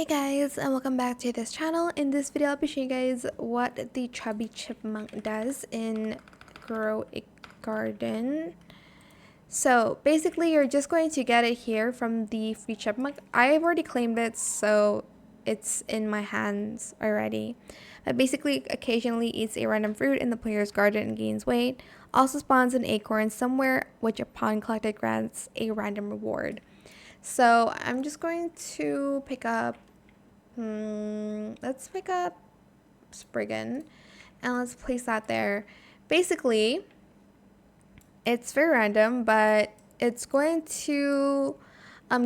Hey guys, and welcome back to this channel. In this video I'll be showing you guys what the Chubby Chipmunk does in Grow a Garden. So basically you're just going to get it here from the free chipmunk. I've already claimed it, so it's in my hands already. But basically occasionally eats a random fruit in the player's garden and gains weight. Also spawns an acorn somewhere, which upon collected grants a random reward. So I'm just going to pick up, let's pick up Spriggan and let's place that there. Basically, it's very random, but it's going to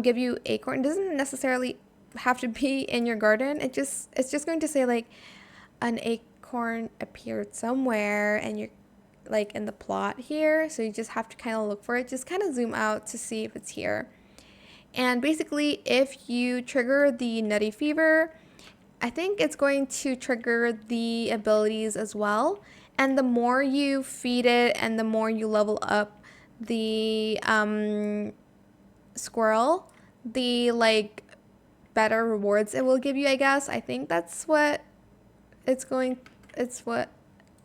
give you acorn. It doesn't necessarily have to be in your garden. It's just going to say like an acorn appeared somewhere and you're like in the plot here. So you just have to kind of look for it. Just kind of zoom out to see if it's here. And basically, if you trigger the Nutty fever, I think it's going to trigger the abilities as well. And the more you feed it and the more you level up the squirrel, the like better rewards it will give you, I guess. I think that's what it's what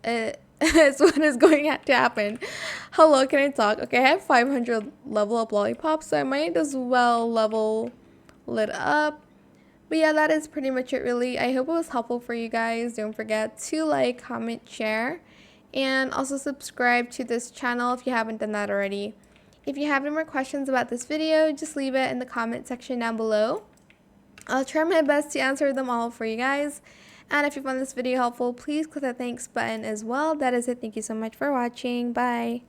it's what is going to happen. Hello, can I talk? Okay, I have 500 level up lollipops, so I might as well level it up. But yeah, that is pretty much it really. I hope it was helpful for you guys. Don't forget to like, comment, share, and also subscribe to this channel if you haven't done that already. If you have any more questions about this video, just leave it in the comment section down below. I'll try my best to answer them all for you guys. And if you found this video helpful, please click the thanks button as well. That is it. Thank you so much for watching. Bye.